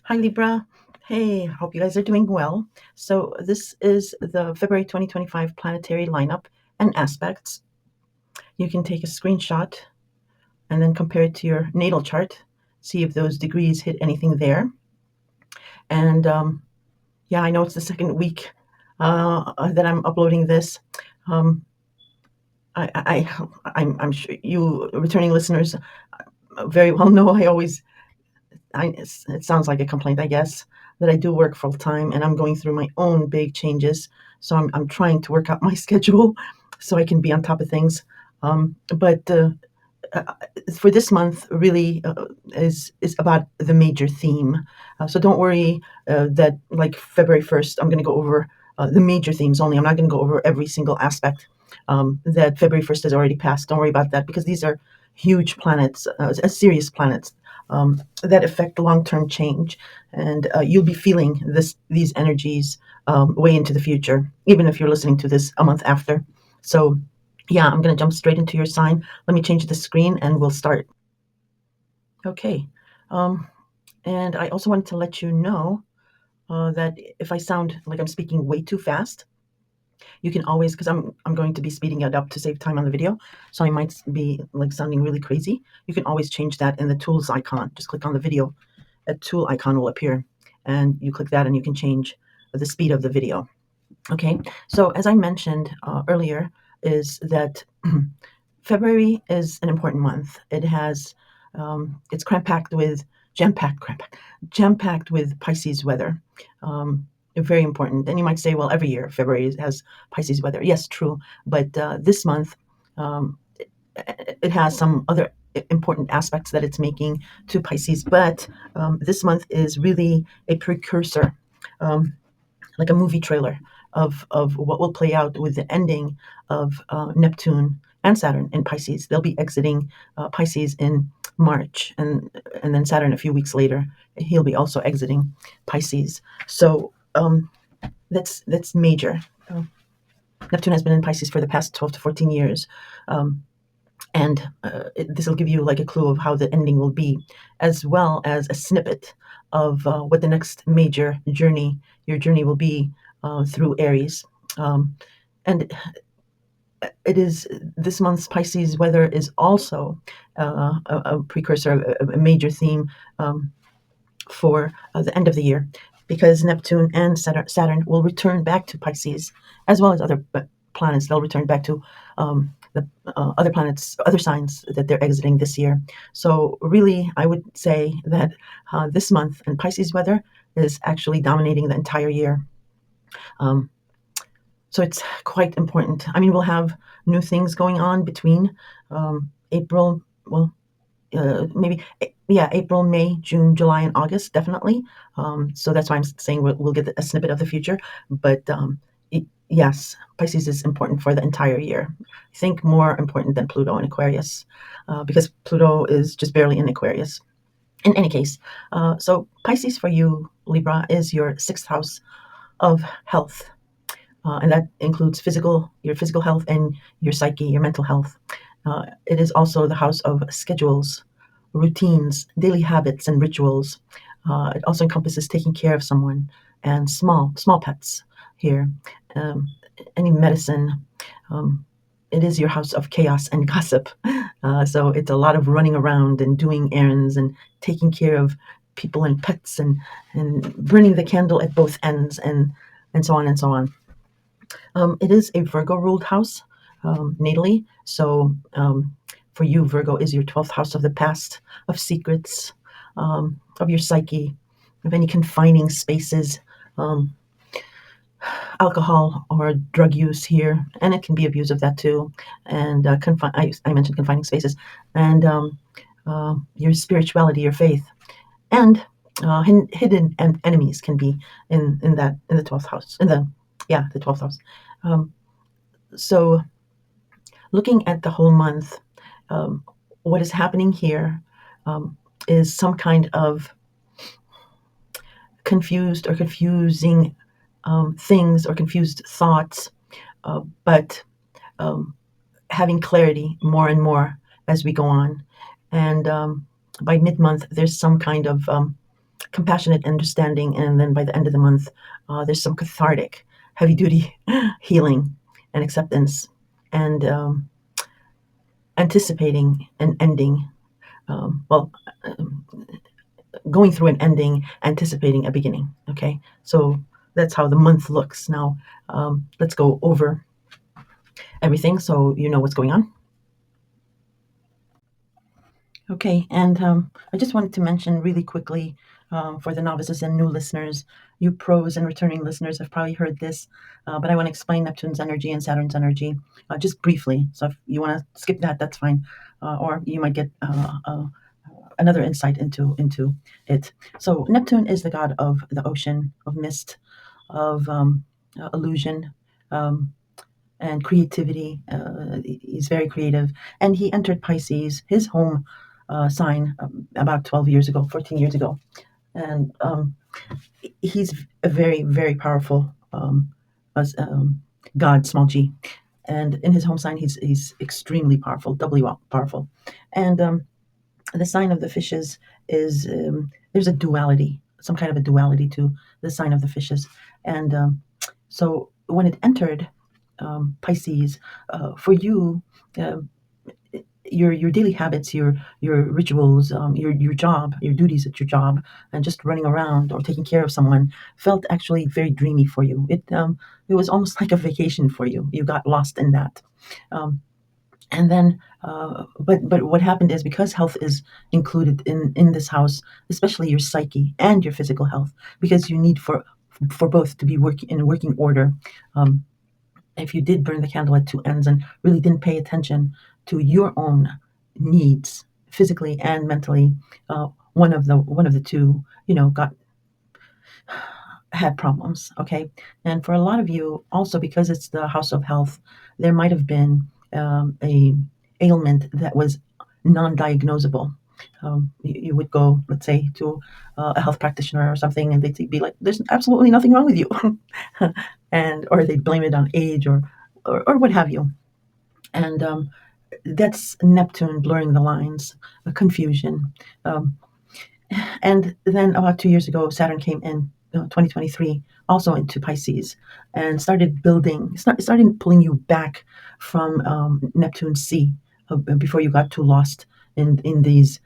Hi, Libra. Hey, hope you guys are doing well. So, this is the February 2025 planetary lineup and aspects. You can take a screenshot and then compare it to your natal chart, see if those degrees hit anything there. And yeah, I know it's the second week that I'm uploading this. Um, I'm sure you returning listeners very well know it sounds like a complaint, I guess, that I do work full time and I'm going through my own big changes. So I'm trying to work out my schedule so I can be on top of things. But uh, for this month, really is about the major theme. So don't worry that like February 1st, I'm going to go over the major themes only. I'm not going to go over every single aspect that February 1st has already passed. Don't worry about that because these are huge planets, serious planets that affect long-term change, and you'll be feeling these energies way into the future, even if you're listening to this a month after. So, yeah, I'm going to jump straight into your sign. Let me change the screen, and we'll start. Okay, um, and I also wanted to let you know that if I sound like I'm speaking way too fast, you can always, because I'm going to be speeding it up to save time on the video, so I might be like sounding really crazy. You can always change that in the tools icon. Just click on the video, a tool icon will appear, and you click that and you can change the speed of the video. Okay, so as I mentioned earlier, is that February is an important month. It's jam packed with Pisces weather. Very important. And you might say, well, every year February has Pisces weather. Yes, true. But this month, um, it has some other important aspects that it's making to Pisces. But this month is really a precursor, um, like a movie trailer of what will play out with the ending of Neptune and Saturn in Pisces. They'll be exiting Pisces in March, and then Saturn a few weeks later. He'll be also exiting Pisces. So that's major. Neptune has been in Pisces for the past 12 to 14 years. And this will give you like a clue of how the ending will be, as well as a snippet of what the next major your journey will be through Aries. And it is this month's Pisces weather is also a precursor, a major theme for the end of the year, because Neptune and Saturn will return back to Pisces, as well as other planets. They'll return back to the other planets, other signs that they're exiting this year. So really, I would say that this month in Pisces weather is actually dominating the entire year. Um, so it's quite important. I mean, we'll have new things going on between April, well, maybe yeah, April, May, June, July, and August, definitely. So that's why I'm saying we'll get a snippet of the future. But yes, Pisces is important for the entire year. I think more important than Pluto and Aquarius, because Pluto is just barely in Aquarius. In any case, so Pisces for you, Libra, is your sixth house of health. And that includes your physical health and your psyche, your mental health. It is also the house of schedules, routines, daily habits, and rituals. It also encompasses taking care of someone and small pets here. Um, any medicine. Um, it is your house of chaos and gossip. So it's a lot of running around and doing errands and taking care of people and pets and burning the candle at both ends and so on and so on. It is a Virgo ruled house natally. So for you, Virgo is your 12th house of the past, of secrets, of your psyche, of any confining spaces, um, alcohol or drug use here, and it can be abuse of that too. And I mentioned confining spaces, and your spirituality, your faith, and hidden enemies can be in the 12th house, the 12th house. Um, so looking at the whole month, um, what is happening here is some kind of confused or confusing things or confused thoughts, but um, having clarity more and more as we go on. And by mid month, there's some kind of compassionate understanding, and then by the end of the month, there's some cathartic, heavy duty healing and acceptance, and anticipating an ending. Well, um, going through an ending, anticipating a beginning. Okay, so that's how the month looks. Now, let's go over everything so you know what's going on. Okay, and I just wanted to mention really quickly for the novices and new listeners, you pros and returning listeners have probably heard this, but I want to explain Neptune's energy and Saturn's energy just briefly. So if you want to skip that, that's fine, or you might get another insight into it. So Neptune is the god of the ocean, of mist, of illusion. Um, and creativity. He's very creative. And he entered Pisces, his home sign, about 12 years ago, 14 years ago. And he's a very, very powerful God, small g. And in his home sign, he's extremely powerful, doubly powerful. And the sign of the fishes is there's a duality, some kind of a duality to the sign of the fishes. And so when it entered Pisces, for you, uh, your daily habits, your rituals, your job, your duties at your job, and just running around or taking care of someone felt actually very dreamy for you. It was almost like a vacation for you. You got lost in that. Um, and then but what happened is, because health is included in this house, especially your psyche and your physical health, because you need for both to be working in working order. If you did burn the candle at two ends and really didn't pay attention to your own needs physically and mentally, one of the two, got had problems. Okay, and for a lot of you, also because it's the house of health, there might have been a ailment that was non-diagnosable. You would go, let's say, to a health practitioner or something, and they'd be like, "There's absolutely nothing wrong with you," and or they'd blame it on age or what have you. And that's Neptune blurring the lines, confusion. Um, and then about 2 years ago, Saturn came in, 2023, also into Pisces, and started pulling you back from Neptune C, before you got too lost in these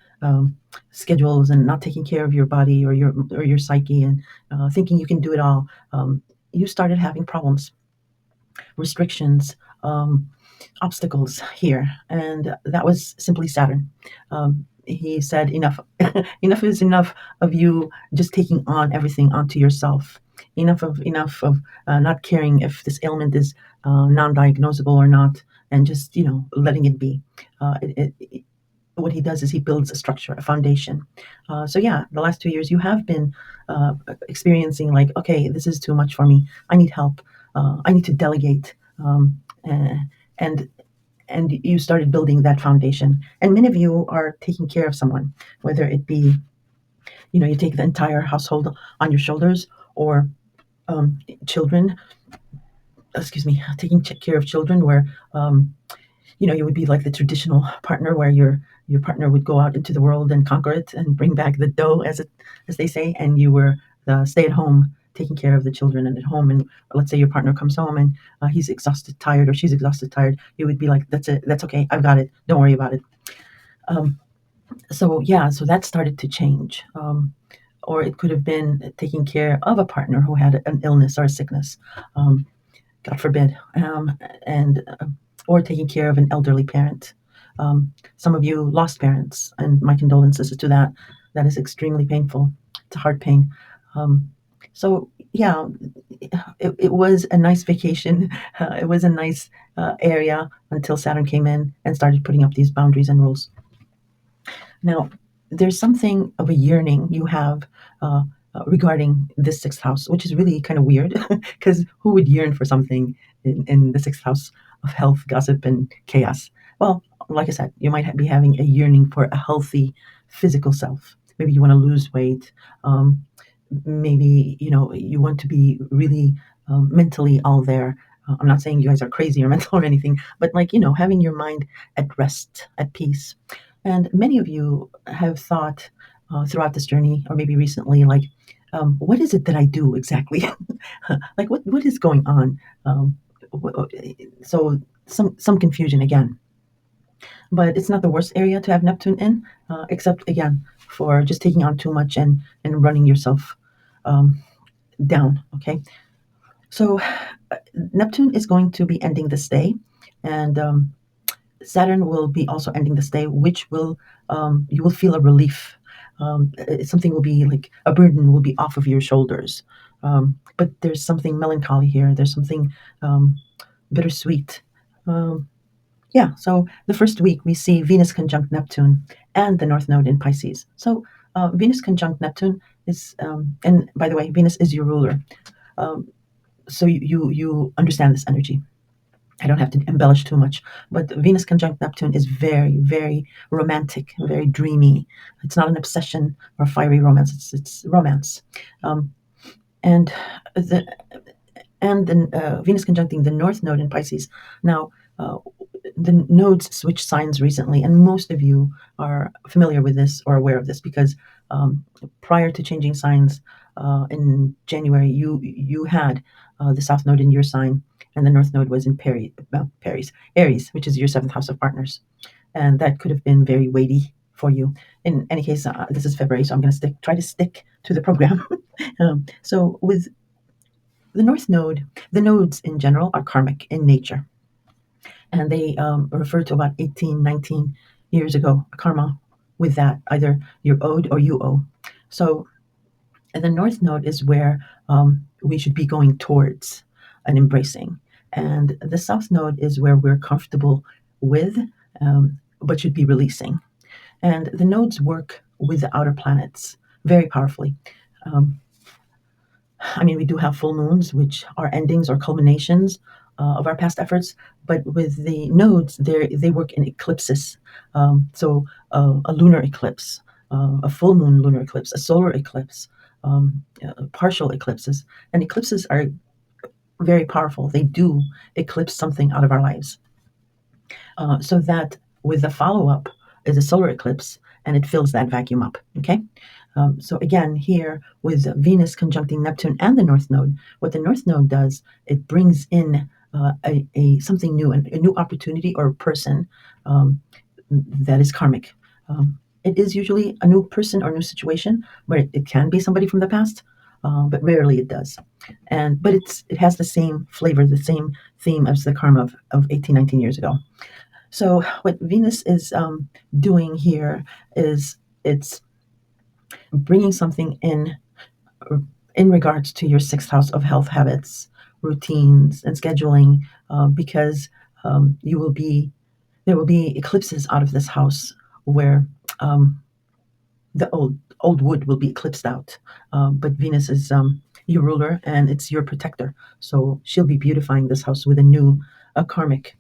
schedules and not taking care of your body or your psyche, and thinking you can do it all. You started having problems, restrictions, obstacles here, and that was simply Saturn. He said, enough. Enough is enough of you just taking on everything onto yourself. Enough of not caring if this ailment is non-diagnosable or not, and just letting it be. What he does is he builds a structure, a foundation. So yeah, the last 2 years you have been experiencing, like, okay, this is too much for me. I need help. I need to delegate. And and you started building that foundation. And many of you are taking care of someone, whether it be, you take the entire household on your shoulders, or children, excuse me, taking care of children, where you would be like the traditional partner, where your partner would go out into the world and conquer it and bring back the dough, as they say, and you were the stay at home, taking care of the children and at home. And let's say your partner comes home and he's exhausted, tired, or she's exhausted, tired. You would be like, that's it, that's okay, I've got it, don't worry about it. Um, so yeah, so that started to change. Or it could have been taking care of a partner who had an illness or a sickness. God forbid, and or taking care of an elderly parent. Some of you lost parents, and my condolences to that. That is extremely painful. It's a heart pain. So yeah, it was a nice vacation. It was a nice area until Saturn came in and started putting up these boundaries and rules. Now, there's something of a yearning you have regarding this sixth house, which is really kind of weird, because who would yearn for something in the sixth house of health, gossip, and chaos? Well, like I said, you might be having a yearning for a healthy physical self. Maybe you want to lose weight. Maybe you want to be really mentally all there. I'm not saying you guys are crazy or mental or anything, but like having your mind at rest, at peace. And many of you have thought throughout this journey, or maybe recently, like, what is it that I do exactly? Like, what is going on? Um, so some confusion again, but it's not the worst area to have Neptune in, except again for just taking on too much and running yourself um, down. Okay, so Neptune is going to be ending this day, and Saturn will be also ending this day, which will you will feel a relief. Something will be like a burden will be off of your shoulders. But there's something melancholy here. There's something um, bittersweet. Um, yeah. So the first week we see Venus conjunct Neptune and the North Node in Pisces. So Venus conjunct Neptune is, and by the way, Venus is your ruler. Um, so you understand this energy. I don't have to embellish too much, but Venus conjunct Neptune is very, very romantic, very dreamy. It's not an obsession or fiery romance. It's romance, um, and the and then Venus conjuncting the North Node in Pisces. Now, the nodes switched signs recently, and most of you are familiar with this or aware of this because um, prior to changing signs in January, you had the South Node in your sign, and the North Node was in Aries, which is your seventh house of partners, and that could have been very weighty for you. In any case, this is February, so I'm going to try to stick to the program. So with the North Node, the nodes in general are karmic in nature, and they refer to about 18, 19 years ago, karma with that. Either you're owed or you owe. So the North Node is where we should be going towards and embracing. And the South Node is where we're comfortable with, but should be releasing. And the nodes work with the outer planets very powerfully. Um, I mean, we do have full moons, which are endings or culminations of our past efforts, but with the nodes, they work in eclipses. A lunar eclipse, a full moon lunar eclipse, a solar eclipse, partial eclipses, and eclipses are very powerful. They do eclipse something out of our lives. So that with the follow up is a solar eclipse, and it fills that vacuum up. Okay. So again, here with Venus conjuncting Neptune and the North Node, what the North Node does, it brings in a something new, a new opportunity or a person um, that is karmic. It is usually a new person or new situation, but it can be somebody from the past, but rarely it does. But it has the same flavor, the same theme as the karma of 18, 19 years ago. So what Venus is doing here is it's bringing something in regards to your sixth house of health habits, routines, and scheduling, because you will be there will be eclipses out of this house where um, the old wood will be eclipsed out. But Venus is your ruler and it's your protector, so she'll be beautifying this house with a karmic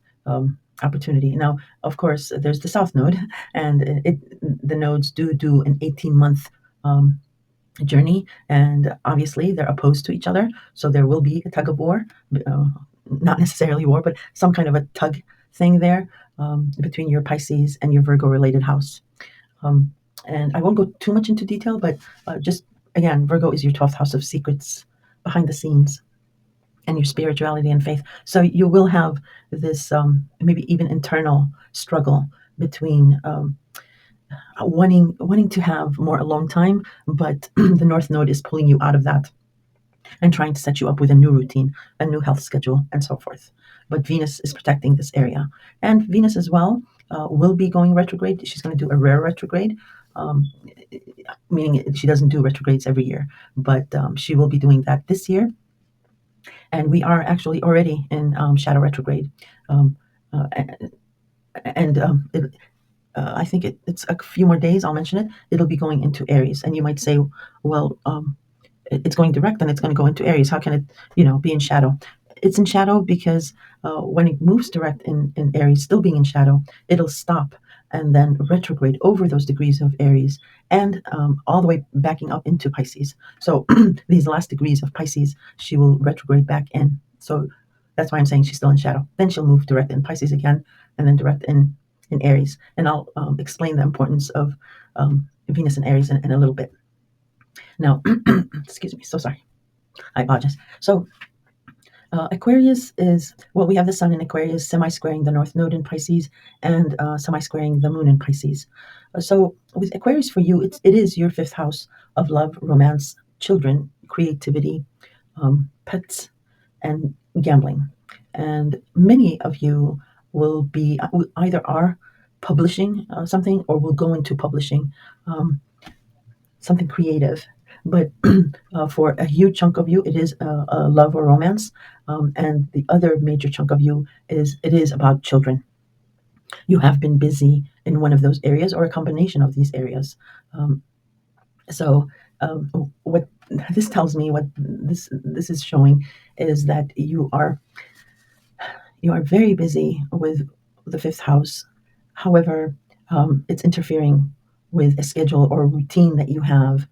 opportunity. Now, of course, there's the South Node, and the nodes do an 18-month journey, and obviously they're opposed to each other, so there will be a tug of war, uh, not necessarily war, but some kind of a tug thing there between your Pisces and your Virgo related house. um, and I won't go too much into detail, but just again, Virgo is your 12th house of secrets, behind the scenes, and your spirituality and faith. So you will have this maybe even internal struggle between wanting to have more alone time, but the North Node is pulling you out of that and trying to set you up with a new routine, a new health schedule, and so forth. But Venus is protecting this area, and Venus as well will be going retrograde. She's going to do a rare retrograde. Um, Meaning she doesn't do retrogrades every year, but she will be doing that this year, and we are actually already in shadow retrograde. Um, uh, and I think it's a few more days. I'll mention it. It'll be going into Aries, and you might say, "Well, it's going direct, and it's going to go into Aries. How can it, be in shadow?" It's in shadow because when it moves direct in Aries, still being in shadow, it'll stop and then retrograde over those degrees of Aries and all the way backing up into Pisces. So these last degrees of Pisces, she will retrograde back in. So that's why I'm saying she's still in shadow. Then she'll move direct in Pisces again, and then direct in in Aries, and I'll explain the importance of Venus in Aries in a little bit. Now, excuse me, so sorry. I apologize. So, Aquarius is, well, we have the sun in Aquarius semi-squaring the North Node in Pisces and semi-squaring the moon in Pisces. So with Aquarius for you, it is your fifth house of love, romance, children, creativity, pets, and gambling. And many of you will be either are publishing something or will go into publishing something creative. But for a huge chunk of you, it is a love or romance, and the other major chunk of you is it is about children. You have been busy in one of those areas or a combination of these areas. Um, so what this tells me, what this is showing, is that you are very busy with the fifth house. However, it's interfering with a schedule or a routine that you have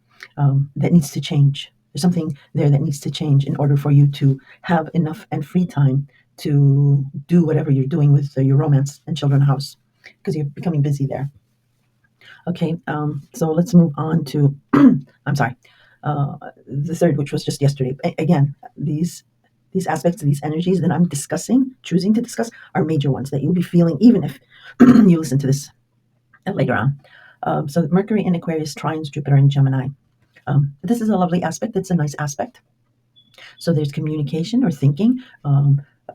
that needs to change. There's something there that needs to change in order for you to have enough and free time to do whatever you're doing with your romance and children house, because you're becoming busy there. Okay, so let's move on to, I'm sorry, the third, which was just yesterday. Again, these aspects, these energies that I'm discussing, choosing to discuss, are major ones that you'll be feeling even if you listen to this later on. So Mercury in Aquarius trines Jupiter in Gemini. This is a lovely aspect. It's a nice aspect. So there's communication or thinking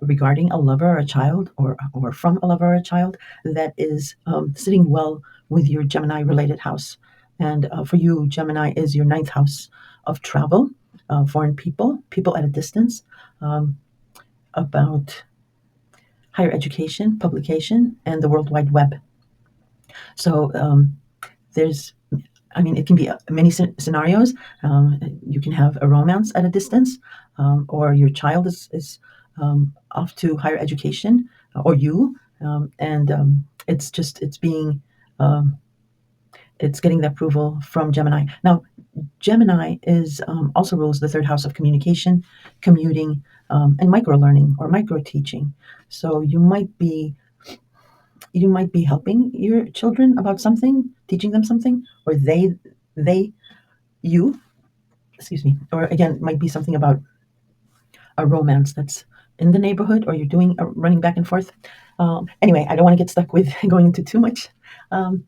regarding a lover or a child, or from a lover or a child, that is sitting well with your Gemini related house. And for you, Gemini is your ninth house of travel, foreign people at a distance, about higher education, publication, and the World Wide Web. So there's, I mean, it can be many scenarios. You can have a romance at a distance, or your child is off to higher education, or you, and it's getting the approval from Gemini. Now, Gemini is also rules the third house of communication, commuting, and micro learning or micro teaching. So you might be helping your children about something, teaching them something, or you, excuse me, or again, it might be something about a romance that's in the neighborhood, or you're doing a running back and forth. Anyway, I don't want to get stuck with going into too much um,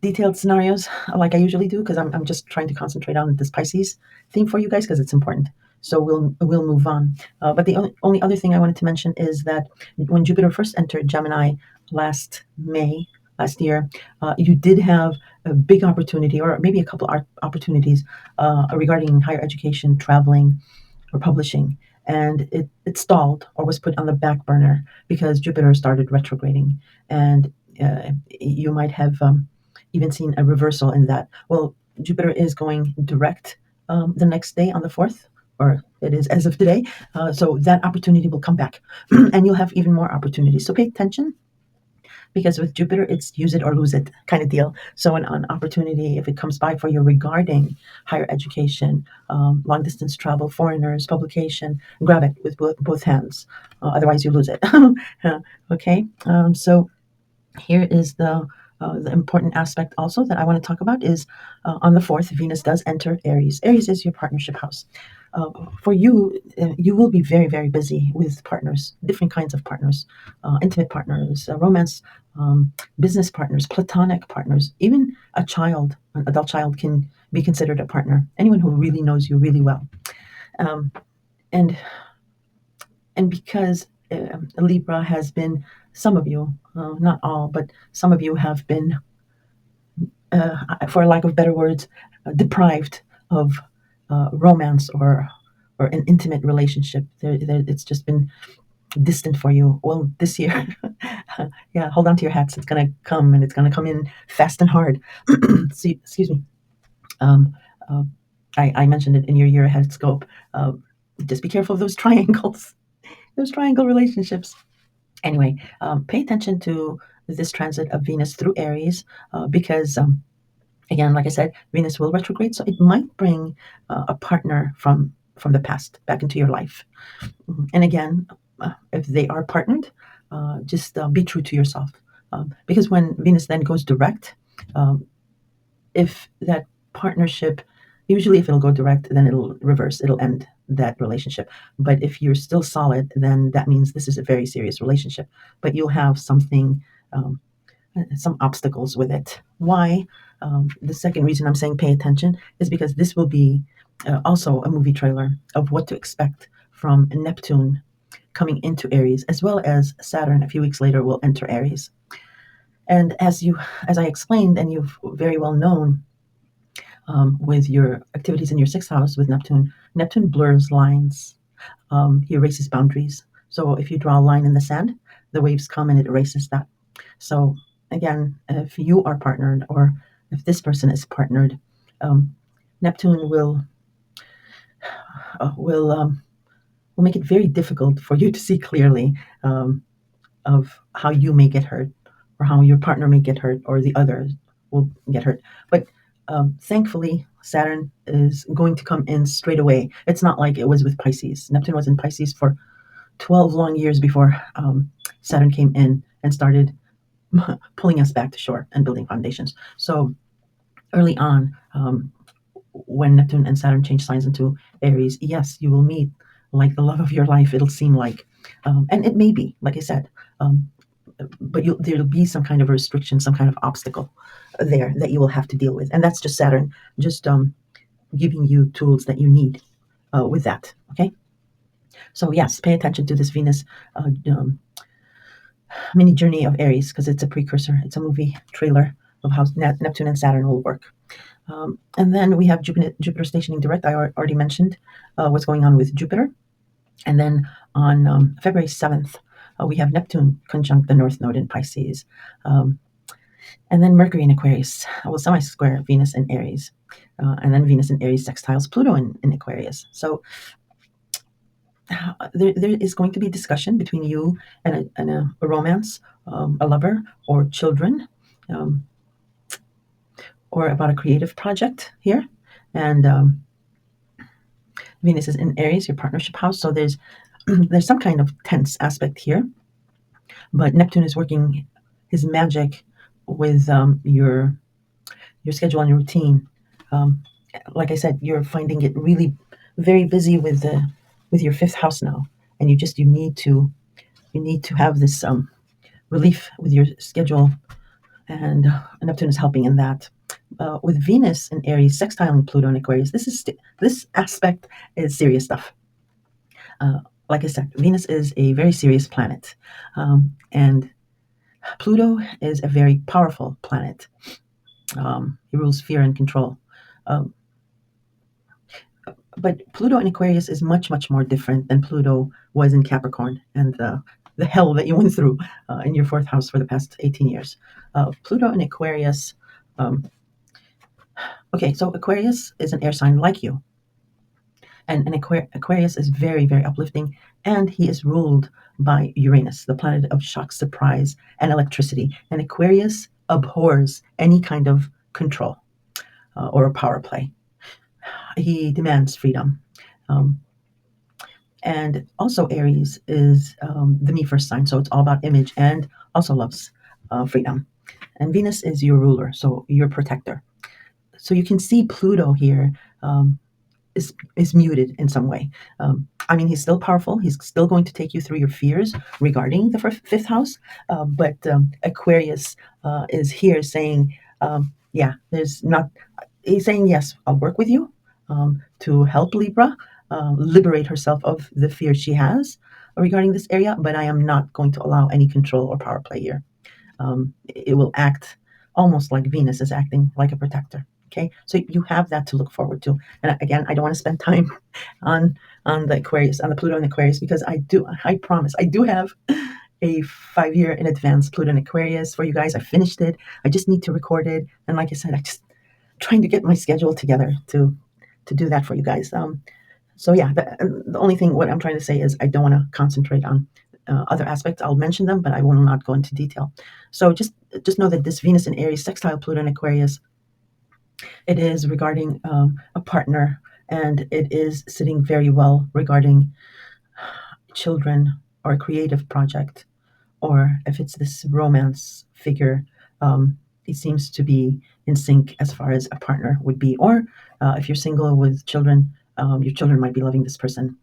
detailed scenarios like I usually do, because I'm just trying to concentrate on this Pisces theme for you guys because it's important. So we'll move on. But the only other thing I wanted to mention is that when Jupiter first entered Gemini last May, last year, you did have a big opportunity, or maybe a couple opportunities regarding higher education, traveling, or publishing, and it stalled or was put on the back burner because Jupiter started retrograding, and you might have even seen a reversal in that. Well, Jupiter is going direct the next day on the 4th, or it is as of today. So that opportunity will come back, and you'll have even more opportunities. So pay attention, because with Jupiter, it's use it or lose it kind of deal. So an opportunity, if it comes by for you regarding higher education, long distance travel, foreigners, publication, grab it with both hands. Otherwise, you lose it. Okay, so here is the important aspect also that I want to talk about is on the 4th, Venus does enter Aries. Aries is your partnership house. For you, you will be very, very busy with partners, different kinds of partners, intimate partners, romance, business partners, platonic partners, even a child, an adult child can be considered a partner, anyone who really knows you really well. Um, and and because Libra has been, some of you, not all, but some of you have been, for lack of better words, deprived of romance or an intimate relationship. It's just been distant for you. Well, this year, yeah, hold on to your hats. It's going to come, and it's going to come in fast and hard. Excuse me. Um, uh, I mentioned it in your year ahead scope. Just be careful of those triangles, those triangle relationships. Anyway, pay attention to this transit of Venus through Aries, because again, like I said, Venus will retrograde, so it might bring a partner from the past back into your life. And again, if they are partnered, just be true to yourself. Because when Venus then goes direct, um, if that partnership, usually if it'll go direct, then it'll reverse, it'll end that relationship. But if you're still solid, then that means this is a very serious relationship. But you'll have something, um, some obstacles with it. Why? The second reason I'm saying pay attention is because this will be also a movie trailer of what to expect from Neptune coming into Aries, as well as Saturn a few weeks later will enter Aries. And as I explained, and you've very well known, with your activities in your sixth house with Neptune, Neptune blurs lines. He erases boundaries. So if you draw a line in the sand, the waves come and it erases that. So again, if you are partnered or if this person is partnered, Neptune will make it very difficult for you to see clearly, of how you may get hurt or how your partner may get hurt or the other will get hurt. But thankfully, Saturn is going to come in straight away. It's not like it was with Pisces. Neptune was in Pisces for 12 long years before Saturn came in and started pulling us back to shore and building foundations. So early on, when Neptune and Saturn change signs into Aries, yes, you will meet like the love of your life. It'll seem like, and it may be, like I said, but there'll be some kind of a restriction, some kind of obstacle there that you will have to deal with. And that's just Saturn, just giving you tools that you need with that. Okay. So yes, pay attention to this Venus mini journey of Aries because it's a precursor. It's a movie trailer of how Neptune and Saturn will work. And then we have Jupiter stationing direct. I already mentioned what's going on with Jupiter. And then on February 7th, we have Neptune conjunct the North Node in Pisces. And then Mercury in Aquarius, well, semi-square Venus in Aries. And then Venus in Aries sextiles Pluto in Aquarius. So there is going to be discussion between you and a romance, a lover, or children, or about a creative project here. And Venus is in Aries, your partnership house. So there's some kind of tense aspect here. But Neptune is working his magic with your schedule and your routine. Like I said, you're finding it really very busy with your fifth house now, and you need to have this relief with your schedule, and Neptune is helping in that. With Venus in Aries sextiling Pluto in Aquarius, this aspect is serious stuff. Like I said, Venus is a very serious planet, and Pluto is a very powerful planet. He rules fear and control. But Pluto in Aquarius is much, much more different than Pluto was in Capricorn and the hell that you went through in your fourth house for the past 18 years. Pluto in Aquarius, okay, so Aquarius is an air sign like you. And Aquarius is very, very uplifting, and he is ruled by Uranus, the planet of shock, surprise, and electricity. And Aquarius abhors any kind of control or a power play. He demands freedom. And also Aries is the me first sign, so it's all about image and also loves freedom. And Venus is your ruler, so your protector. So you can see Pluto here is muted in some way. I mean, he's still powerful. He's still going to take you through your fears regarding the fifth house. But Aquarius is here saying, yeah, he's saying, yes, I'll work with you to help Libra liberate herself of the fear she has regarding this area, but I am not going to allow any control or power play here. It will act almost like Venus is acting like a protector. Okay, so you have that to look forward to. And again, I don't want to spend time on the Aquarius, on the Pluto and Aquarius, because I promise, I do have a 5-year in advance Pluto and Aquarius for you guys. I finished it. I just need to record it. And like I said, I just trying to get my schedule together to do that for you guys. So yeah, the only thing what I'm trying to say is I don't want to concentrate on other aspects. I'll mention them, but I will not go into detail. So just know that this Venus in Aries sextile Pluto and Aquarius, it is regarding a partner, and it is sitting very well regarding children or a creative project, or if it's this romance figure. It seems to be in sync as far as a partner would be. Or if you're single with children, your children might be loving this person.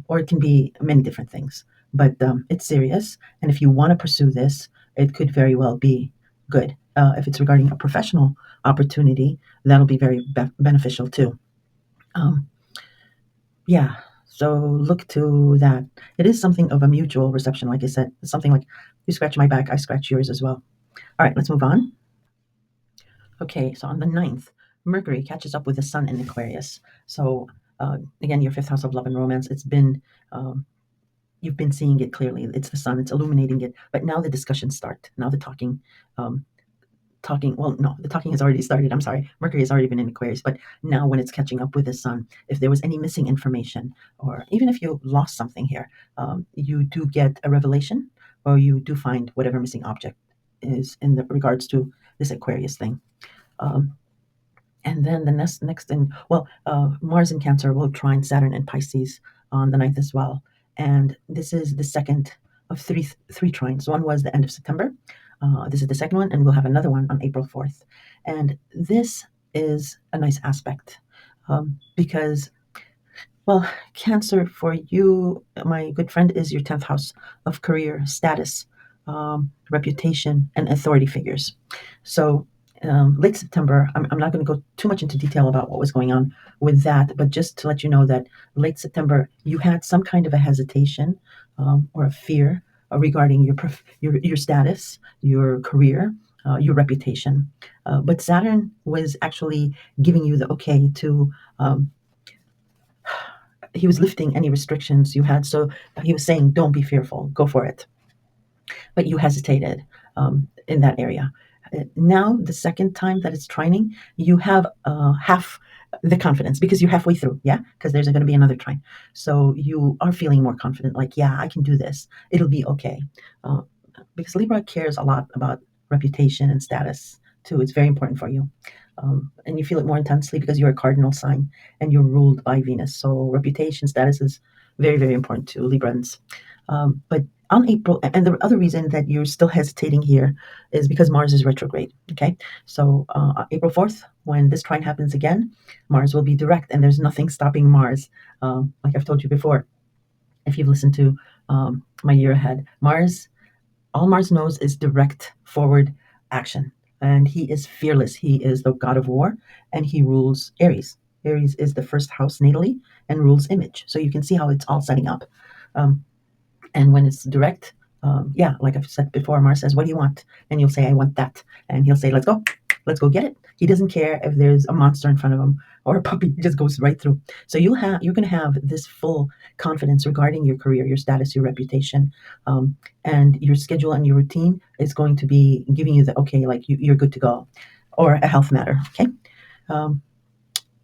Or it can be many different things. But it's serious. And if you want to pursue this, it could very well be good. If it's regarding a professional opportunity, that'll be very beneficial too. Um, yeah, so look to that. It is something of a mutual reception, like I said. It's something like you scratch my back, I scratch yours as well. All right, let's move on. Okay, so on the 9th, Mercury catches up with the Sun in Aquarius. So again, your fifth house of love and romance. Um, you've been seeing it clearly. It's the Sun. It's illuminating it. But now the discussions start. Now the um, talking. Well, no, the talking has already started. I'm sorry. Mercury has already been in Aquarius, but now when it's catching up with the Sun, if there was any missing information, or even if you lost something here, you do get a revelation, or you do find whatever missing object is in the regards to this Aquarius thing. Um, and then the next thing, well, Mars in Cancer will trine Saturn in Pisces on the 9th as well. And this is the second of three trines. One was the end of September. This is the second one, and we'll have another one on April 4th. And this is a nice aspect because, well, Cancer for you, my good friend, is your 10th house of career, status, reputation, and authority figures. So late September, I'm not going to go too much into detail about what was going on with that, but just to let you know that late September, you had some kind of a hesitation or a fear regarding your status, your career, your reputation. But Saturn was actually giving you the okay to. He was lifting any restrictions you had. So he was saying, don't be fearful, go for it. But you hesitated in that area. Now, the second time that it's trining, you have half the confidence because you're halfway through, yeah? Because there's going to be another trine. So you are feeling more confident, like, yeah, I can do this. It'll be okay. Uh, because Libra cares a lot about reputation and status too. It's very important for you. And you feel it more intensely because you're a cardinal sign and you're ruled by Venus. So reputation, status is very, very important to Librans. But on April, and the other reason that you're still hesitating here is because Mars is retrograde. Okay, so April 4th, when this trine happens again, Mars will be direct, and there's nothing stopping Mars. Like I've told you before, if you've listened to my year ahead, all Mars knows is direct forward action. And he is fearless. He is the god of war, and he rules Aries. Aries is the first house natally and rules image. So you can see how it's all setting up. Um, and when it's direct, yeah, like I've said before, Mars says, "What do you want?" And you'll say, "I want that." And he'll say, let's go get it. He doesn't care if there's a monster in front of him or a puppy. He just goes right through. So you're going to have this full confidence regarding your career, your status, your reputation, and your schedule and your routine is going to be giving you the okay, like you're good to go, or a health matter. Okay. Um,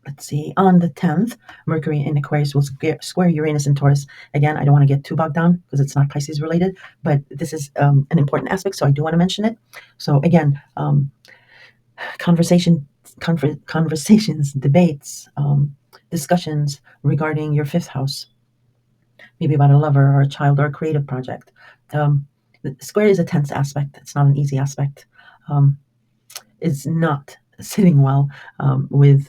let's see, on the 10th, Mercury in Aquarius will square Uranus in Taurus. Again, I don't want to get too bogged down because it's not Pisces related, but this is an important aspect, so I do want to mention it. So again, conversation, conversations, debates, discussions regarding your fifth house, maybe about a lover or a child or a creative project. The square is a tense aspect. It's not an easy aspect. It's not sitting well with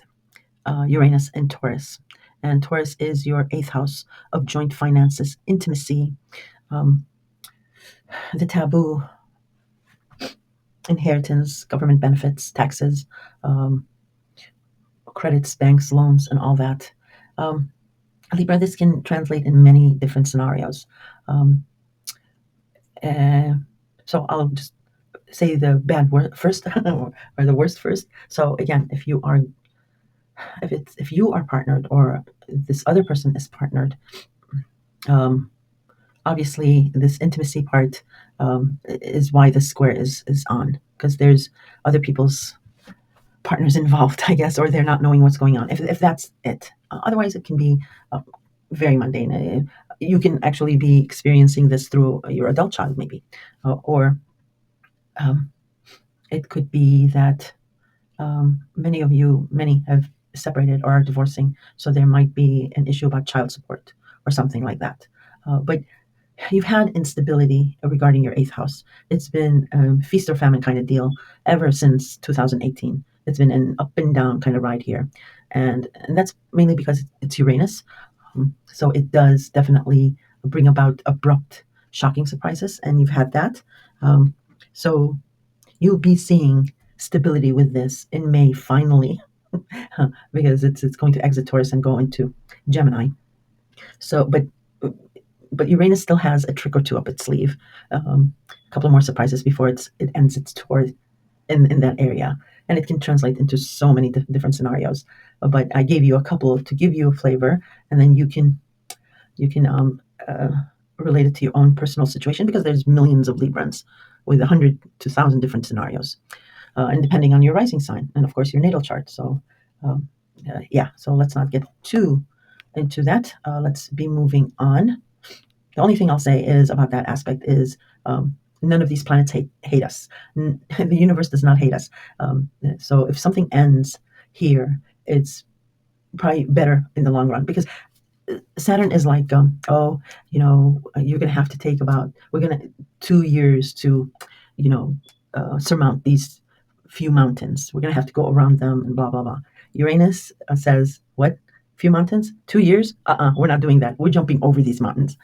Uranus and Taurus. And Taurus is your eighth house of joint finances, intimacy, um, the taboo, inheritance, government benefits, taxes, um, credits, banks, loans, and all that. Um, Libra, this can translate in many different scenarios. Um, uh, so I'll just say the bad word first, or the worst first. So again, if you are partnered or this other person is partnered, um, obviously this intimacy part is why the square is on, because there's other people's partners involved, I guess, or they're not knowing what's going on. If that's it, otherwise it can be very mundane. You can actually be experiencing this through your adult child, maybe, or um, it could be that many have separated or are divorcing, so there might be an issue about child support or something like that. But you've had instability regarding your eighth house. It's been a feast or famine kind of deal ever since 2018. It's been an up and down kind of ride here. And that's mainly because it's Uranus. So it does definitely bring about abrupt, shocking surprises, and you've had that. Um, so you'll be seeing stability with this in May finally, because it's going to exit Taurus and go into Gemini. So, but Uranus still has a trick or two up its sleeve. A couple more surprises before it ends its tour in that area, and it can translate into so many different scenarios. But I gave you a couple to give you a flavor, and then you can relate it to your own personal situation, because there's millions of Librans with 100 to 1,000 different scenarios, and depending on your rising sign and of course your natal chart. So um, yeah, so let's not get too into that. Let's be moving on. The only thing I'll say is about that aspect is none of these planets hate us. The universe does not hate us. So if something ends here, it's probably better in the long run, because Saturn is like, you're going to have to take we're going to 2 years to, you know, surmount these few mountains. We're going to have to go around them and blah, blah, blah. Uranus says, what? Few mountains? 2 years? We're not doing that. We're jumping over these mountains.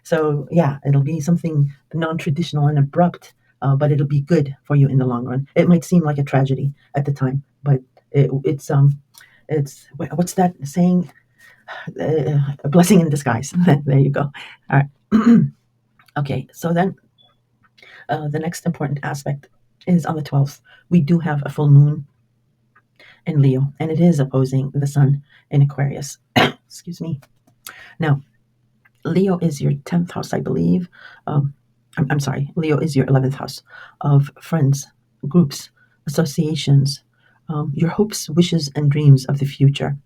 So, yeah, it'll be something non traditional and abrupt, but it'll be good for you in the long run. It might seem like a tragedy at the time, but it's what's that saying? A blessing in disguise. There you go. All right. Okay, so then the next important aspect is on the 12th. We do have a full moon in Leo, and it is opposing the sun in Aquarius. Excuse me. Now, Leo is your 10th house, I believe. I'm sorry, Leo is your 11th house of friends, groups, associations, your hopes, wishes, and dreams of the future.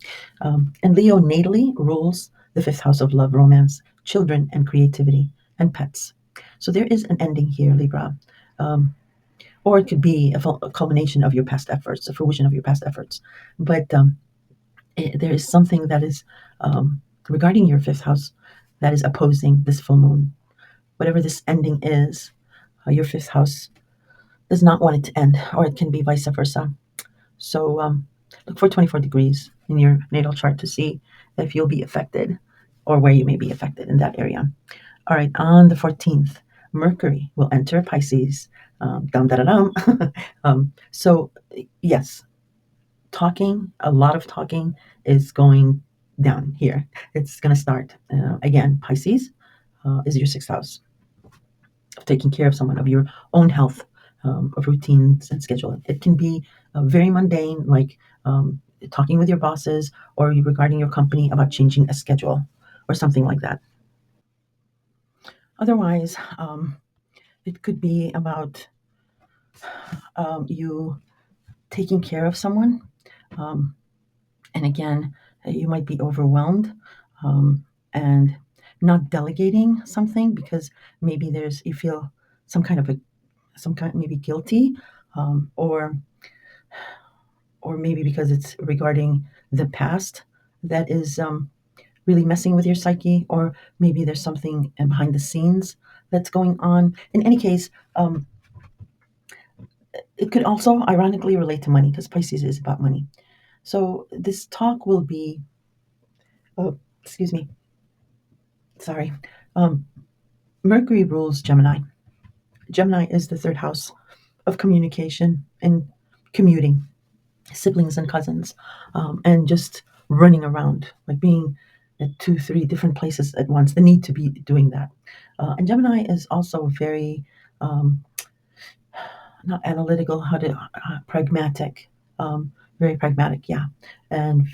And Leo natally rules the fifth house of love, romance, children, and creativity, and pets. So there is an ending here, Libra. Or it could be a culmination of your past efforts, a fruition of your past efforts. But there is something that is regarding your fifth house that is opposing this full moon. Whatever this ending is, your fifth house does not want it to end, or it can be vice versa. So look for 24 degrees in your natal chart to see if you'll be affected or where you may be affected in that area. All right, on the 14th, Mercury will enter Pisces. Dum da da dum. So, yes, a lot of talking is going down here. It's going to start. Again, Pisces is your sixth house of taking care of someone, of your own health, of routines and schedule. It can be very mundane, like talking with your bosses or regarding your company about changing a schedule or something like that. Otherwise, it could be about you taking care of someone. Um, and again, you might be overwhelmed and not delegating something because maybe you feel some kind of maybe guilty, or maybe because it's regarding the past that is really messing with your psyche, or maybe there's something behind the scenes that's going on. In any case, it could also ironically relate to money, because Pisces is about money. So this talk will be, oh, excuse me, sorry. Um, Mercury rules Gemini. Gemini is the third house of communication and commuting, siblings and cousins, and just running around, like being at 2, 3 different places at once. The need to be doing that. And Gemini is also very um, not analytical, pragmatic, very pragmatic, yeah. And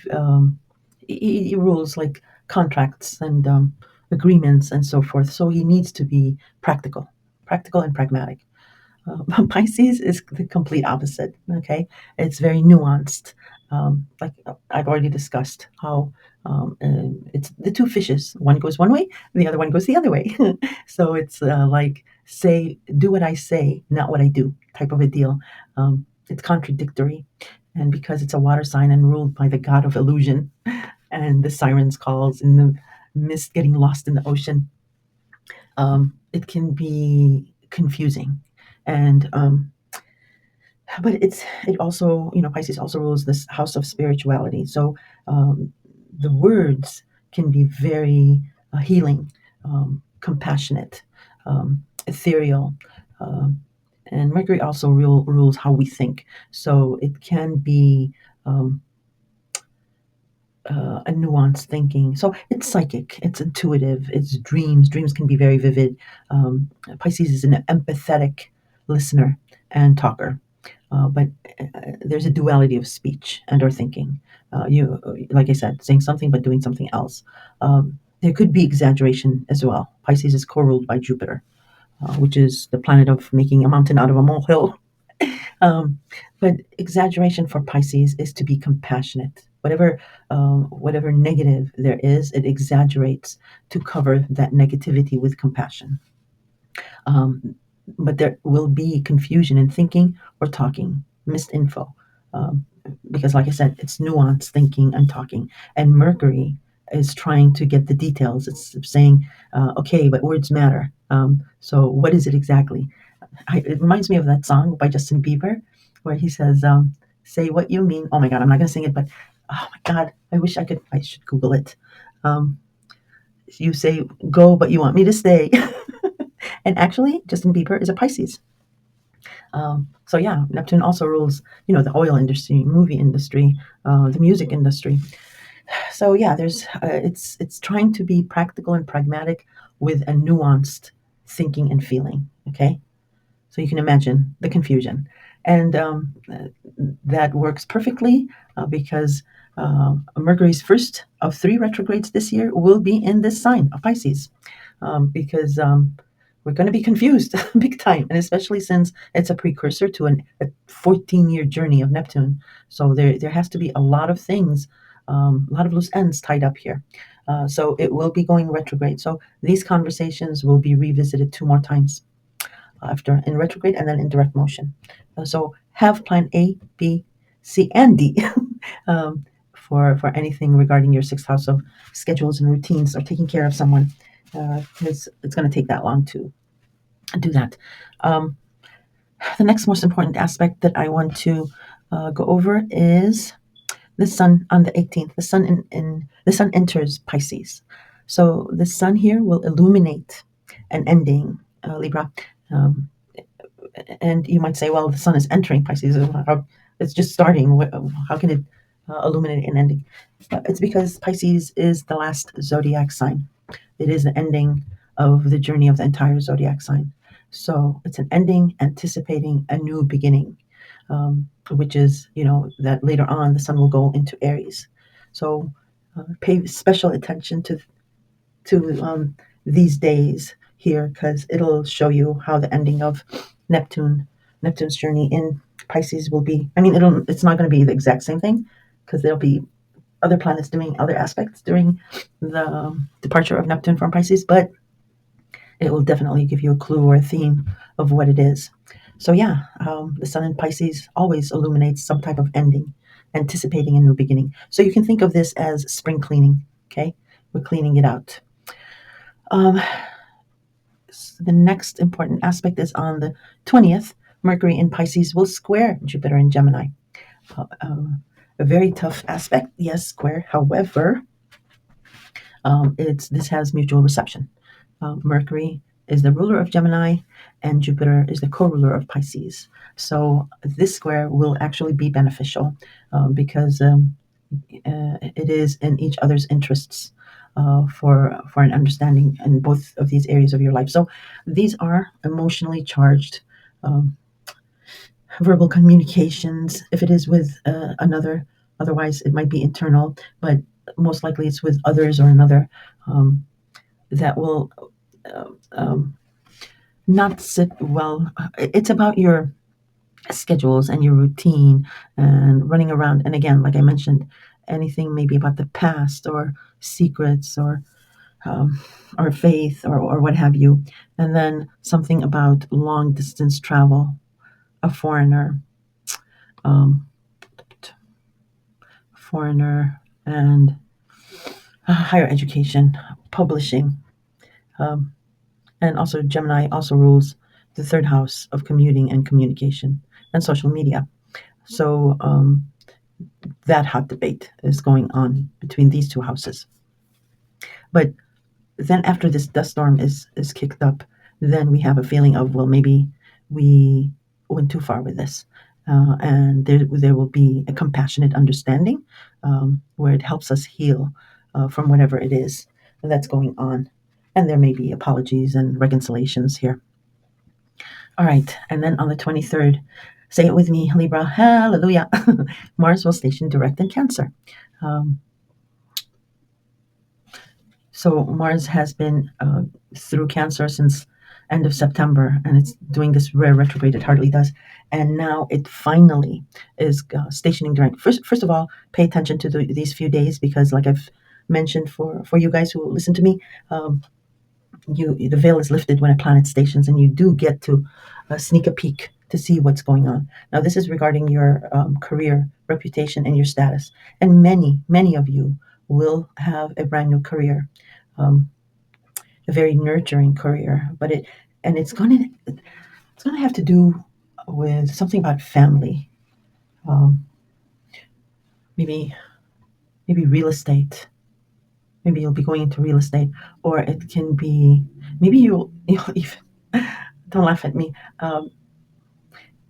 he rules like contracts and agreements and so forth. So he needs to be practical and pragmatic. Pisces is the complete opposite. Okay, it's very nuanced. Like I've already discussed how it's the two fishes. One goes one way, the other one goes the other way. So it's like do what I say, not what I do, type of a deal. It's contradictory, and because it's a water sign and ruled by the god of illusion, and the sirens calls and the mist getting lost in the ocean, It can be confusing, and but it also, Pisces also rules this house of spirituality. So um, the words can be very healing, compassionate, ethereal, um, and Mercury also rules how we think. So it can be um, a nuanced thinking. So it's psychic, it's intuitive, it's dreams. Dreams can be very vivid. Pisces is an empathetic listener and talker, but there's a duality of speech and or thinking. You, like I said, saying something but doing something else. There could be exaggeration as well. Pisces is co-ruled by Jupiter, which is the planet of making a mountain out of a molehill. Um, but exaggeration for Pisces is to be compassionate. Whatever negative there is, it exaggerates to cover that negativity with compassion. Um, but there will be confusion in thinking or talking, missed info. Um, because, like I said, it's nuanced thinking and talking. And Mercury is trying to get the details. It's saying, okay, but words matter. So, what is it exactly? It reminds me of that song by Justin Bieber where he says, say what you mean. Oh my God, I'm not going to sing it, but oh my God, I wish I could. I should Google it. Um, you say go, but you want me to stay. And actually, Justin Bieber is a Pisces. So yeah, Neptune also rules, the oil industry, movie industry, the music industry. So yeah, it's trying to be practical and pragmatic with a nuanced thinking and feeling. Okay, so you can imagine the confusion, and that works perfectly because Mercury's first of three retrogrades this year will be in this sign of Pisces, because we're going to be confused big time, and especially since it's a precursor to a 14-year journey of Neptune. So there has to be a lot of things, a lot of loose ends tied up here. So it will be going retrograde. So these conversations will be revisited two more times after in retrograde and then in direct motion. So have plan A, B, C, and D for anything regarding your sixth house of schedules and routines or taking care of someone, because it's going to take that long to do that. Um, the next most important aspect that I want to go over is the sun on the 18th. The sun enters Pisces, so the sun here will illuminate an ending, Libra. Um, and you might say, well, the sun is entering Pisces. It's just starting. How can it illuminate an ending? It's because Pisces is the last zodiac sign. It is the ending of the journey of the entire zodiac sign. So it's an ending anticipating a new beginning, which is, that later on the sun will go into Aries. So pay special attention to these days here, because it'll show you how the ending of Neptune's journey in Pisces will be. I mean, it's not going to be the exact same thing because there'll be other planets doing other aspects during the departure of Neptune from Pisces, but it will definitely give you a clue or a theme of what it is. So yeah, the sun in Pisces always illuminates some type of ending, anticipating a new beginning. So you can think of this as spring cleaning. Okay, we're cleaning it out. Um, the next important aspect is on the 20th. Mercury in Pisces will square Jupiter in Gemini. A very tough aspect, yes, square. However, this has mutual reception. Mercury is the ruler of Gemini, and Jupiter is the co-ruler of Pisces. So this square will actually be beneficial because it is in each other's interests for an understanding in both of these areas of your life. So these are emotionally charged um, verbal communications. If it is with another, otherwise it might be internal, but most likely it's with others or another, that will uh, um, not sit well. It's about your schedules and your routine and running around. And again, like I mentioned, anything maybe about the past or secrets um, or faith or what have you. And then something about long distance travel, a um, foreigner, and higher education, publishing, um, And also Gemini also rules the third house of commuting and communication and social media. So that hot debate is going on between these two houses. But then after this dust storm is kicked up, then we have a feeling of, well, maybe we went too far with this. And there will be a compassionate understanding where it helps us heal from whatever it is that's going on. And there may be apologies and reconciliations here. All right. And then on the 23rd, say it with me, Libra, hallelujah. Mars will station direct in Cancer. Um, So Mars has been through Cancer since end of September, and it's doing this rare retrograde. It hardly does, and now it finally is stationing direct. First of all, pay attention to these few days because, like I've mentioned for you guys who listen to me, um, the veil is lifted when a planet stations, and you do get to sneak a peek to see what's going on. Now, this is regarding your career, reputation, and your status, and many of you will have a brand new career. Um, a very nurturing career, but it's gonna have to do with something about family, um, maybe maybe real estate. Maybe you'll be going into real estate, or it can be maybe you'll even don't laugh at me.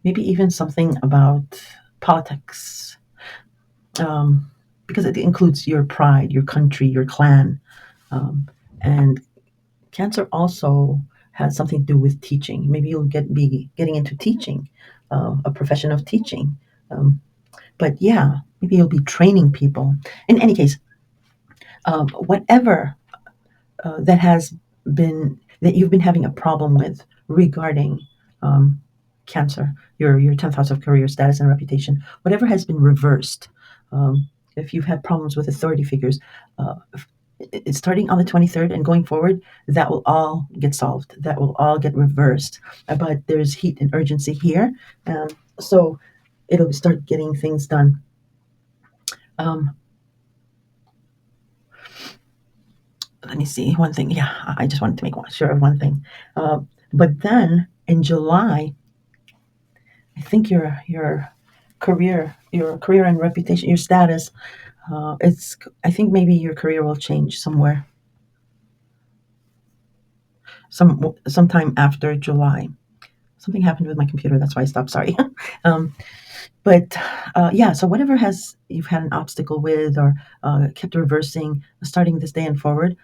Maybe even something about politics, because it includes your pride, your country, your clan, and Cancer also has something to do with teaching. Maybe you'll be getting into teaching, a profession of teaching. Um, but yeah, maybe you'll be training people. In any case, whatever that has been that you've been having a problem with regarding um, Cancer, your 10th house of career, status, and reputation, whatever has been reversed. If you've had problems with authority figures, uh, it's starting on the 23rd and going forward, that will all get solved. That will all get reversed. But there's heat and urgency here. So it'll start getting things done. Um, Let me see one thing. Yeah, I just wanted to make sure of one thing. But then in July, I think your career and reputation, your status, it's. I think maybe your career will change somewhere, sometime after July. Something happened with my computer. That's why I stopped. Sorry. um, but yeah, so whatever has you've had an obstacle with or kept reversing, starting this day and forward,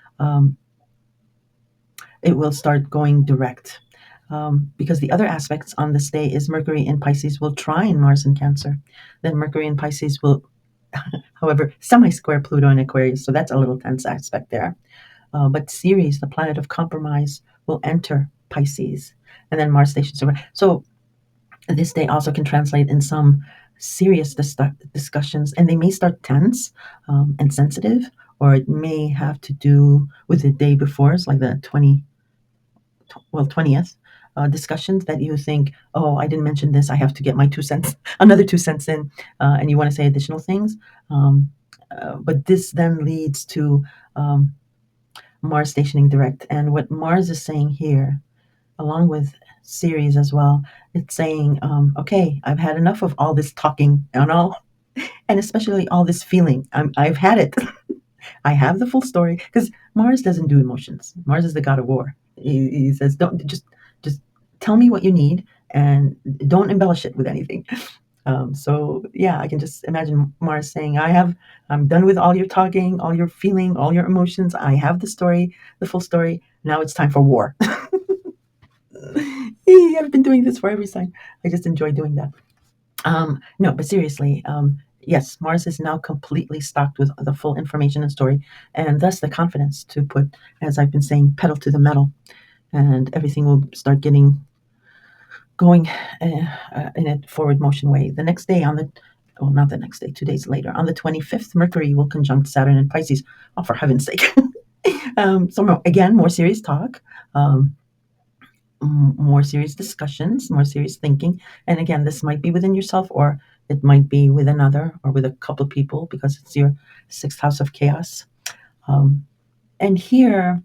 it will start going direct. Because the other aspects on this day is Mercury in Pisces will trine Mars in Cancer. Then Mercury in Pisces will, however, semi-square Pluto in Aquarius. So that's a little tense aspect there. But Ceres, the planet of compromise, will enter Pisces. And then Mars stations over. So this day also can translate in some serious discussions, and they may start tense and sensitive, or it may have to do with the day before. It's like the 20th discussions that you think, oh, I didn't mention this. I have to get my 2 cents, another 2 cents in, and you want to say additional things. But this then leads to Mars stationing direct. And what Mars is saying here, along with Ceres as well, it's saying, okay, I've had enough of all this talking and especially all this feeling. I've had it. I have the full story because Mars doesn't do emotions. Mars is the god of war. He says, don't just tell me what you need and don't embellish it with anything. So yeah, I can just imagine Mars saying, I'm done with all your talking, all your feeling, all your emotions. I have the story, the full story. Now it's time for war. I've been doing this for every sign. I just enjoy doing that. No, but seriously, yes, Mars is now completely stocked with the full information and story, and thus the confidence to put, as I've been saying, pedal to the metal, and everything will start getting going in a forward motion way. The next day, well, not the next day, 2 days later, on the 25th, Mercury will conjunct Saturn in Pisces. Oh, for heaven's sake! Again, more serious talk. Um, more serious discussions, more serious thinking. And again, this might be within yourself or it might be with another or with a couple of people because it's your sixth house of chaos. And here,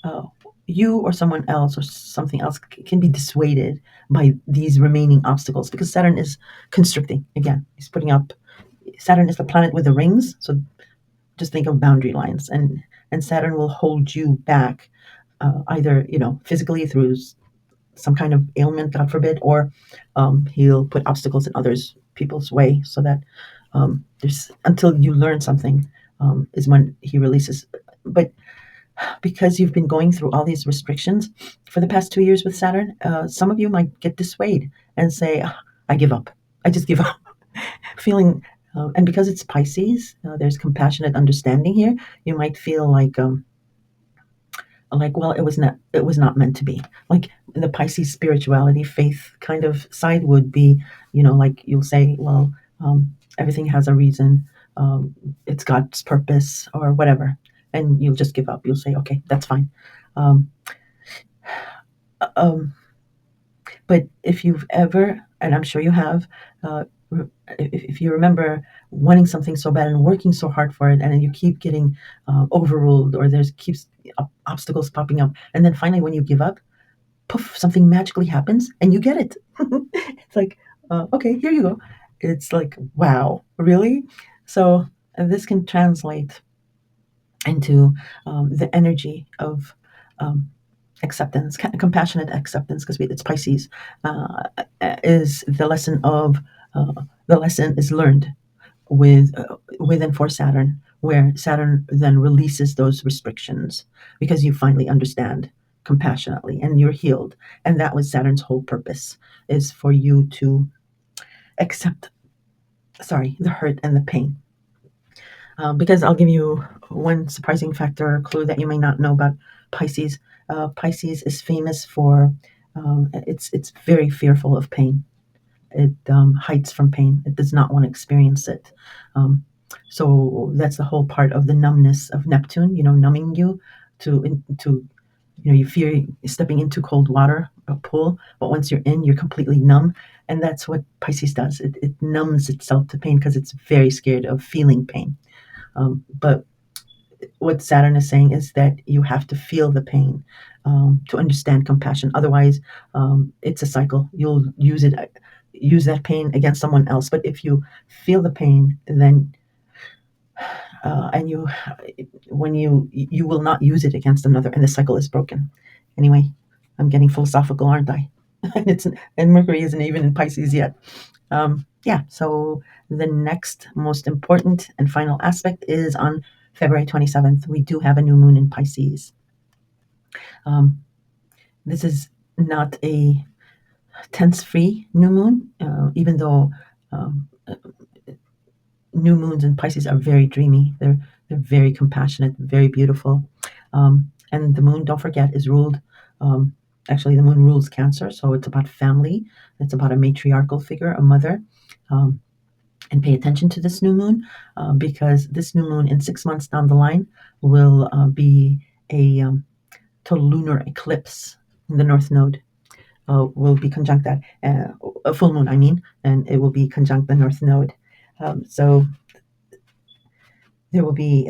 uh, you or someone else or something else can be dissuaded by these remaining obstacles, because Saturn is constricting. Again, he's putting up. Saturn is the planet with the rings, so just think of boundary lines, and Saturn will hold you back, either physically through some kind of ailment, God forbid, or he'll put obstacles in others people's way, so that there's until you learn something, is when he releases. But because you've been going through all these restrictions for the past 2 years with Saturn, some of you might get dissuaded and say, "Ah, I give up. I just give up." Feeling, and because it's Pisces, there's compassionate understanding here. You might feel like, well, it was not meant to be. Like the Pisces spirituality, faith kind of side would be, like you'll say, well, everything has a reason. It's God's purpose or whatever, and you'll just give up. You'll say, okay, that's fine. Um, um, but if you've ever, and I'm sure you have, if you remember wanting something so bad and working so hard for it, and then you keep getting overruled, or there's keeps obstacles popping up, and then finally when you give up, poof, something magically happens and you get it. It's like, okay, here you go. It's like, wow, really? So this can translate into the energy of um, acceptance, compassionate acceptance, because it's Pisces, is the lesson of, the lesson is learned with and for Saturn, where Saturn then releases those restrictions because you finally understand compassionately and you're healed. And that was Saturn's whole purpose, is for you to accept, sorry, the hurt and the pain. Because I'll give you one surprising factor or clue that you may not know about Pisces. Pisces is famous for, it's very fearful of pain. It hides from pain. It does not want to experience it. Um, so that's the whole part of the numbness of Neptune. Numbing you to you fear stepping into cold water, a pool, but once you're in, you're completely numb. And that's what Pisces does. It numbs itself to pain because it's very scared of feeling pain. But what Saturn is saying is that you have to feel the pain to understand compassion. Otherwise, it's a cycle. You'll use that pain against someone else. But if you feel the pain, then and you will not use it against another, and the cycle is broken. Anyway, I'm getting philosophical, aren't I? And Mercury isn't even in Pisces yet. Yeah. So the next most important and final aspect is on February 27th. We do have a new moon in Pisces. Um, this is not a tense-free new moon, even though um, new moons in Pisces are very dreamy. They're very compassionate, very beautiful. And the moon, don't forget, is ruled. Um, Actually, the moon rules Cancer, so it's about family. It's about a matriarchal figure, a mother. And pay attention to this new moon, because this new moon in 6 months down the line will be a total lunar eclipse in the North Node. Will be conjunct that, a full moon, I mean, and it will be conjunct the North Node. So there will be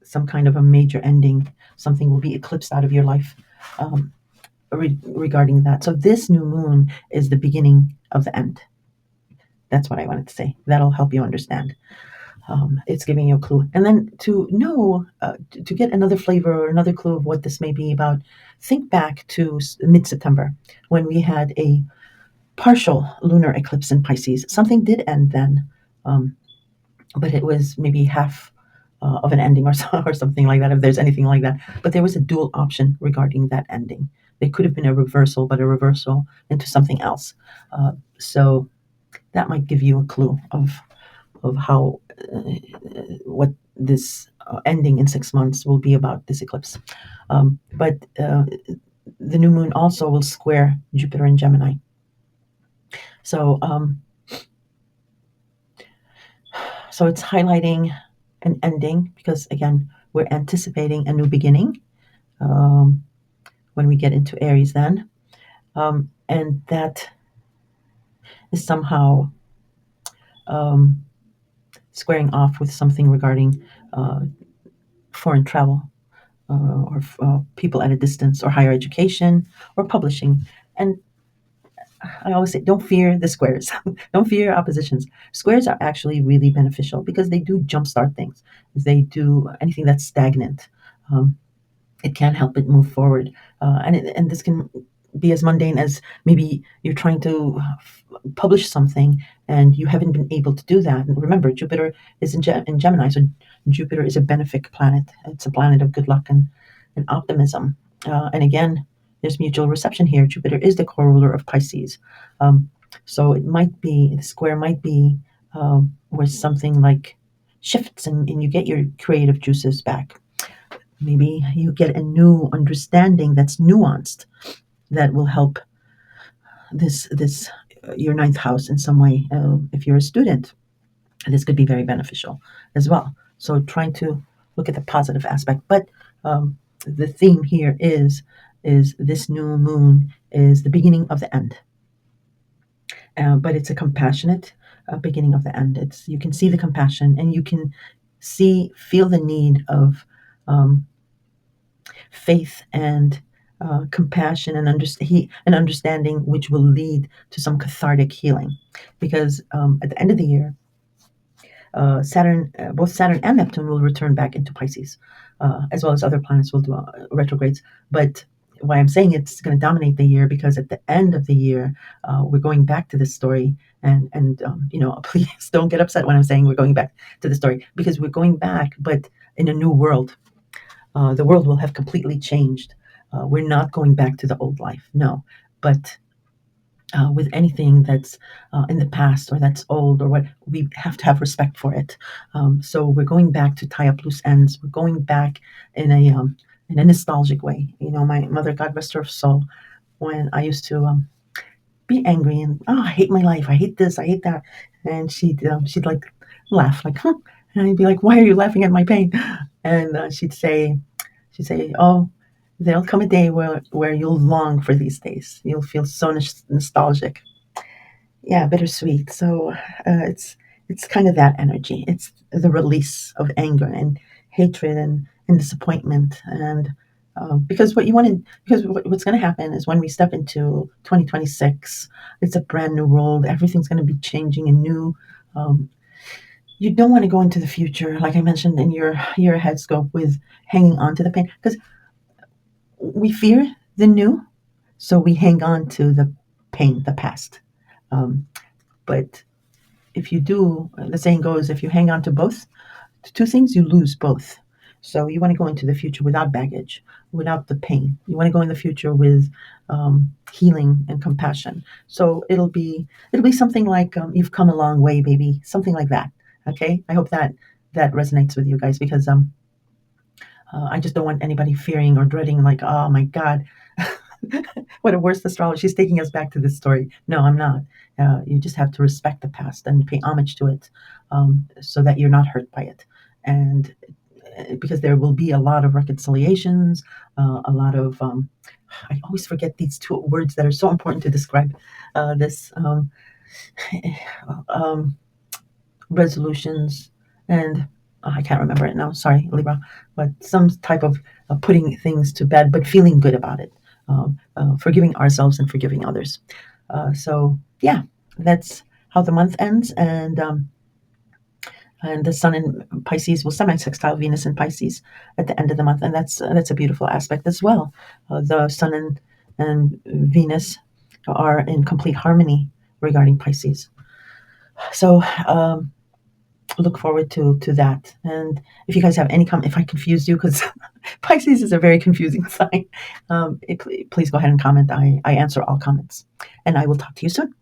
some kind of a major ending. Something will be eclipsed out of your life regarding that. So this new moon is the beginning of the end. That's what I wanted to say. That'll help you understand. It's giving you a clue. And then to know, to get another flavor or another clue of what this may be about, think back to mid-September when we had a partial lunar eclipse in Pisces. Something did end then, but it was maybe half of an ending, or something like that, if there's anything like that. But there was a dual option regarding that ending. There could have been a reversal, but a reversal into something else. So that might give you a clue of how what this ending in 6 months will be about, this eclipse. But the new moon also will square Jupiter in Gemini. So so it's highlighting an ending, because again, we're anticipating a new beginning when we get into Aries then. And that is somehow squaring off with something regarding foreign travel. or people at a distance, or higher education, or publishing. And I always say, don't fear the squares. Don't fear oppositions. Squares are actually really beneficial because they do jumpstart things. They do anything that's stagnant. Um, it can help it move forward. And this can be as mundane as maybe you're trying to publish something and you haven't been able to do that. And remember, Jupiter is in Gemini, so Jupiter is a benefic planet. It's a planet of good luck and optimism. And again, there's mutual reception here. Jupiter is the co-ruler of Pisces. Um, so it might be, the square might be where something like shifts and you get your creative juices back. Maybe you get a new understanding that's nuanced that will help this your ninth house in some way. If you're a student, this could be very beneficial as well. So trying to look at the positive aspect, but the theme here is this new moon is the beginning of the end, but it's a compassionate beginning of the end. It's you can see the compassion and you can feel the need of um, faith and compassion and understanding, which will lead to some cathartic healing. Because at the end of the year, both Saturn and Neptune will return back into Pisces, as well as other planets will do retrogrades. But why I'm saying it's going to dominate the year because at the end of the year, we're going back to this story. And please don't get upset when I'm saying we're going back to the story because we're going back, but in a new world. The world will have completely changed. We're not going back to the old life, no. But with anything that's in the past or that's old or what, we have to have respect for it. So we're going back to tie up loose ends. We're going back in a nostalgic way. My mother, God rest her soul, when I used to be angry and I hate my life. I hate this. I hate that. And she'd like laugh like, huh? And I'd be like, why are you laughing at my pain? And she'd say, oh, there'll come a day where you'll long for these days. You'll feel so nostalgic. Yeah, bittersweet. So it's kind of that energy. It's the release of anger and hatred and disappointment. And what's going to happen is when we step into 2026, it's a brand new world. Everything's going to be changing and new. Um, you don't want to go into the future, like I mentioned in your year ahead scope, with hanging on to the pain because we fear the new, so we hang on to the pain, the past. Um, but if you do, the saying goes, if you hang on to both, two things, you lose both. So you want to go into the future without baggage, without the pain. You want to go in the future with healing and compassion. So it'll be something like you've come a long way, baby, something like that. Okay, I hope that resonates with you guys because I just don't want anybody fearing or dreading, like, oh my God, what a worst astrologer. She's taking us back to this story. No, I'm not. You just have to respect the past and pay homage to it so that you're not hurt by it. And because there will be a lot of reconciliations, a lot of, I always forget these two words that are so important to describe this um, resolutions and I can't remember it now. Sorry, Libra, but some type of putting things to bed, but feeling good about it, forgiving ourselves and forgiving others. So yeah, that's how the month ends, and the Sun in Pisces will semi-sextile Venus in Pisces at the end of the month, and that's a beautiful aspect as well. The Sun and Venus are in complete harmony regarding Pisces. So look forward to that. And if you guys have any comment, if I confused you, because Pisces is a very confusing sign, please go ahead and comment. I answer all comments, and I will talk to you soon.